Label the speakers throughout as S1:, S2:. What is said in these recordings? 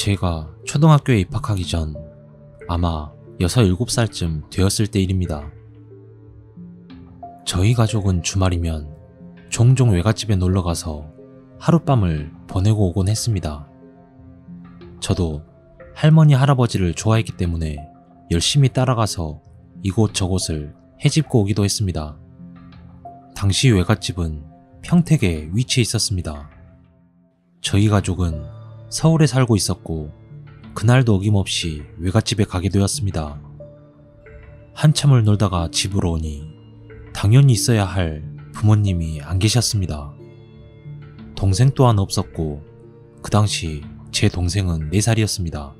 S1: 제가 초등학교에 입학하기 전 아마 6, 7살쯤 되었을 때 일입니다. 저희 가족은 주말이면 종종 외갓집에 놀러가서 하룻밤을 보내고 오곤 했습니다. 저도 할머니, 할아버지를 좋아했기 때문에 열심히 따라가서 이곳저곳을 헤집고 오기도 했습니다. 당시 외갓집은 평택에 위치해 있었습니다. 저희 가족은 서울에 살고 있었고 그날도 어김없이 외갓집에 가게 되었습니다. 한참을 놀다가 집으로 오니 당연히 있어야 할 부모님이 안 계셨습니다. 동생 또한 없었고 그 당시 제 동생은 4살이었습니다.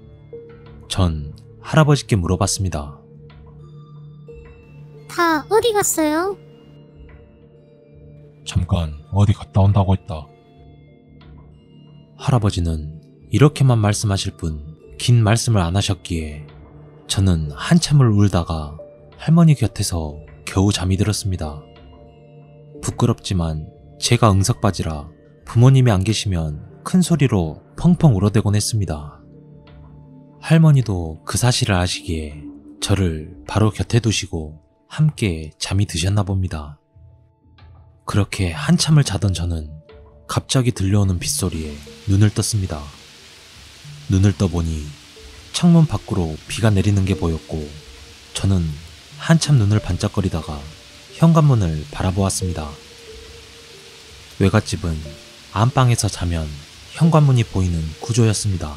S1: 전 할아버지께 물어봤습니다.
S2: 다 어디 갔어요?
S1: 잠깐 어디 갔다 온다고 했다. 할아버지는 이렇게만 말씀하실 뿐 긴 말씀을 안 하셨기에 저는 한참을 울다가 할머니 곁에서 겨우 잠이 들었습니다. 부끄럽지만 제가 응석바지라 부모님이 안 계시면 큰 소리로 펑펑 울어대곤 했습니다. 할머니도 그 사실을 아시기에 저를 바로 곁에 두시고 함께 잠이 드셨나 봅니다. 그렇게 한참을 자던 저는 갑자기 들려오는 빗소리에 눈을 떴습니다. 눈을 떠보니 창문 밖으로 비가 내리는 게 보였고 저는 한참 눈을 반짝거리다가 현관문을 바라보았습니다. 외갓집은 안방에서 자면 현관문이 보이는 구조였습니다.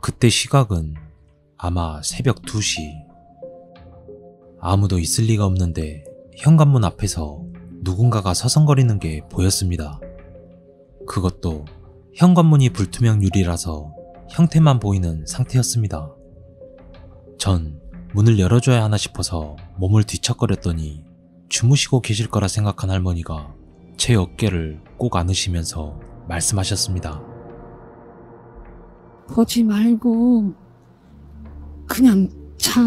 S1: 그때 시각은 아마 새벽 2시. 아무도 있을 리가 없는데 현관문 앞에서 누군가가 서성거리는 게 보였습니다. 그것도 현관문이 불투명 유리라서 형태만 보이는 상태였습니다. 전 문을 열어줘야 하나 싶어서 몸을 뒤척거렸더니 주무시고 계실 거라 생각한 할머니가 제 어깨를 꼭 안으시면서 말씀하셨습니다.
S3: 보지 말고 그냥 자.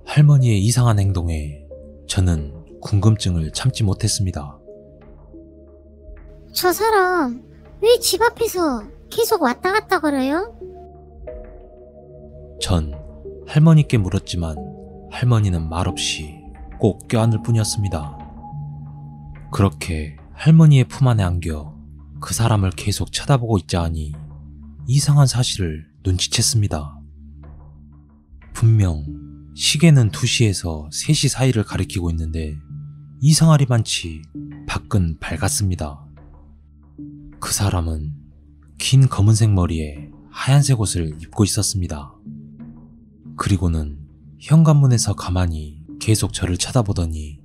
S1: 할머니의 이상한 행동에 저는 궁금증을 참지 못했습니다.
S2: 저 사람 왜 집 앞에서 계속 왔다 갔다 걸어요?
S1: 전 할머니께 물었지만 할머니는 말없이 꼭 껴안을 뿐이었습니다. 그렇게 할머니의 품 안에 안겨 그 사람을 계속 쳐다보고 있자 하니 이상한 사실을 눈치챘습니다. 분명 시계는 2시에서 3시 사이를 가리키고 있는데 이상하리만치 밖은 밝았습니다. 그 사람은 긴 검은색 머리에 하얀색 옷을 입고 있었습니다. 그리고는 현관문에서 가만히 계속 저를 쳐다보더니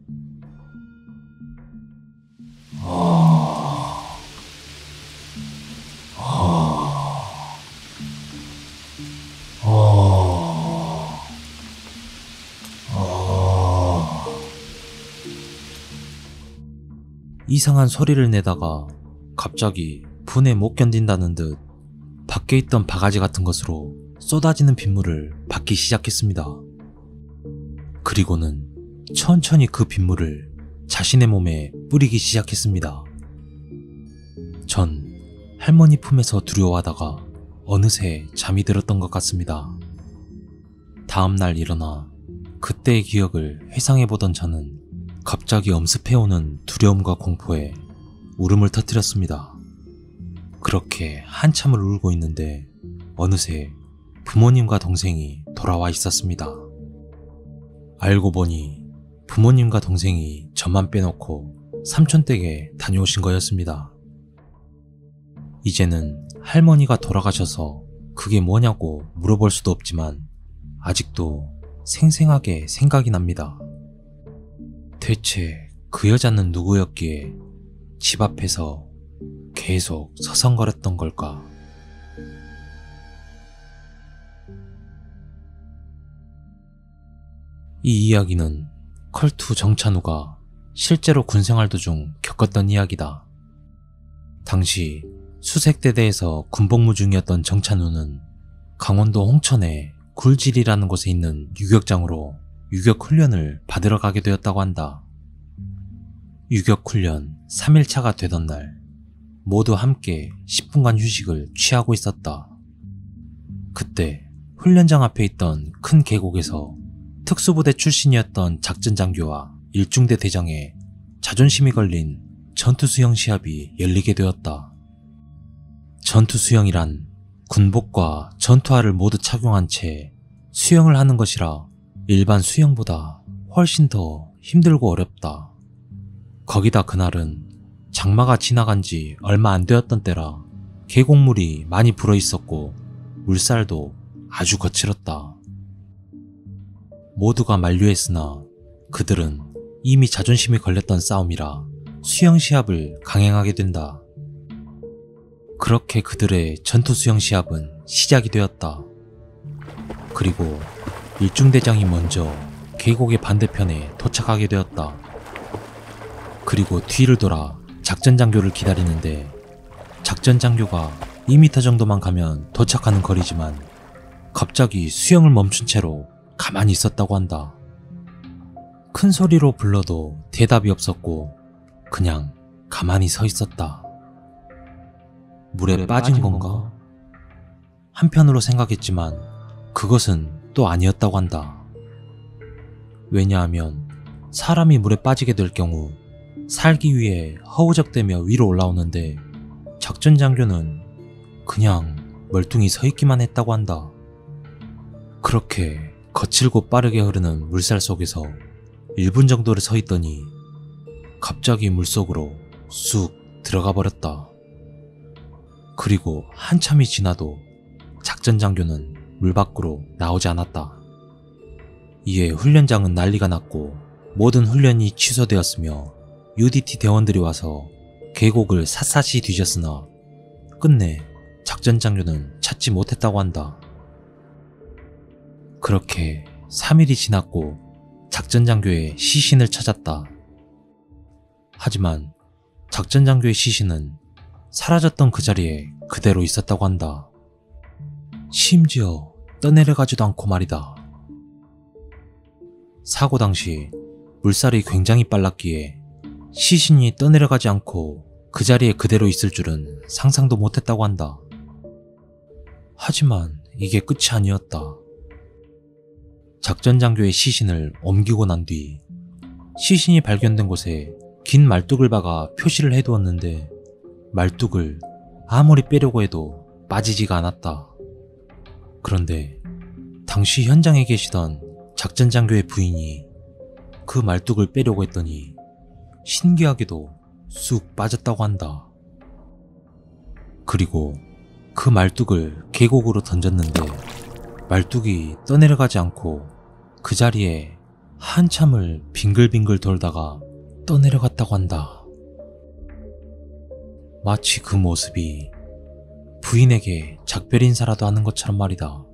S1: 이상한 소리를 내다가 갑자기 분에 못 견딘다는 듯 밖에 있던 바가지 같은 것으로 쏟아지는 빗물을 받기 시작했습니다. 그리고는 천천히 그 빗물을 자신의 몸에 뿌리기 시작했습니다. 전 할머니 품에서 두려워하다가 어느새 잠이 들었던 것 같습니다. 다음날 일어나 그때의 기억을 회상해보던 저는 갑자기 엄습해오는 두려움과 공포에 울음을 터뜨렸습니다. 그렇게 한참을 울고 있는데 어느새 부모님과 동생이 돌아와 있었습니다. 알고 보니 부모님과 동생이 저만 빼놓고 삼촌댁에 다녀오신 거였습니다. 이제는 할머니가 돌아가셔서 그게 뭐냐고 물어볼 수도 없지만 아직도 생생하게 생각이 납니다. 대체 그 여자는 누구였기에 집 앞에서 계속 서성거렸던 걸까? 이 이야기는 컬투 정찬우가 실제로 군생활 도중 겪었던 이야기다. 당시 수색대대에서 군복무 중이었던 정찬우는 강원도 홍천의 굴질이라는 곳에 있는 유격장으로 유격훈련을 받으러 가게 되었다고 한다. 유격훈련 3일차가 되던 날 모두 함께 10분간 휴식을 취하고 있었다. 그때 훈련장 앞에 있던 큰 계곡에서 특수부대 출신이었던 작전장교와 일중대 대장의 자존심이 걸린 전투수영 시합이 열리게 되었다. 전투수영이란 군복과 전투화를 모두 착용한 채 수영을 하는 것이라 일반 수영보다 훨씬 더 힘들고 어렵다. 거기다 그날은 장마가 지나간 지 얼마 안 되었던 때라 계곡물이 많이 불어 있었고 물살도 아주 거칠었다. 모두가 만류했으나 그들은 이미 자존심이 걸렸던 싸움이라 수영 시합을 강행하게 된다. 그렇게 그들의 전투 수영 시합은 시작이 되었다. 그리고 일중대장이 먼저 계곡의 반대편에 도착하게 되었다. 그리고 뒤를 돌아 작전장교를 기다리는데 작전장교가 2m 정도만 가면 도착하는 거리지만 갑자기 수영을 멈춘 채로 가만히 있었다고 한다. 큰 소리로 불러도 대답이 없었고 그냥 가만히 서 있었다. 물에 빠진 건가? 한편으로 생각했지만 그것은 또 아니었다고 한다. 왜냐하면 사람이 물에 빠지게 될 경우 살기 위해 허우적대며 위로 올라오는데 작전장교는 그냥 멀뚱히 서 있기만 했다고 한다. 그렇게 거칠고 빠르게 흐르는 물살 속에서 1분 정도를 서 있더니 갑자기 물속으로 쑥 들어가 버렸다. 그리고 한참이 지나도 작전장교는 물 밖으로 나오지 않았다. 이에 훈련장은 난리가 났고 모든 훈련이 취소되었으며 UDT 대원들이 와서 계곡을 샅샅이 뒤졌으나 끝내 작전장교는 찾지 못했다고 한다. 그렇게 3일이 지났고 작전장교의 시신을 찾았다. 하지만 작전장교의 시신은 사라졌던 그 자리에 그대로 있었다고 한다. 심지어 떠내려가지도 않고 말이다. 사고 당시 물살이 굉장히 빨랐기에 시신이 떠내려가지 않고 그 자리에 그대로 있을 줄은 상상도 못했다고 한다. 하지만 이게 끝이 아니었다. 작전장교의 시신을 옮기고 난 뒤 시신이 발견된 곳에 긴 말뚝을 박아 표시를 해두었는데 말뚝을 아무리 빼려고 해도 빠지지가 않았다. 그런데 당시 현장에 계시던 작전장교의 부인이 그 말뚝을 빼려고 했더니 신기하게도 쑥 빠졌다고 한다. 그리고 그 말뚝을 계곡으로 던졌는데 말뚝이 떠내려가지 않고 그 자리에 한참을 빙글빙글 돌다가 떠내려갔다고 한다. 마치 그 모습이 부인에게 작별 인사라도 하는 것처럼 말이다.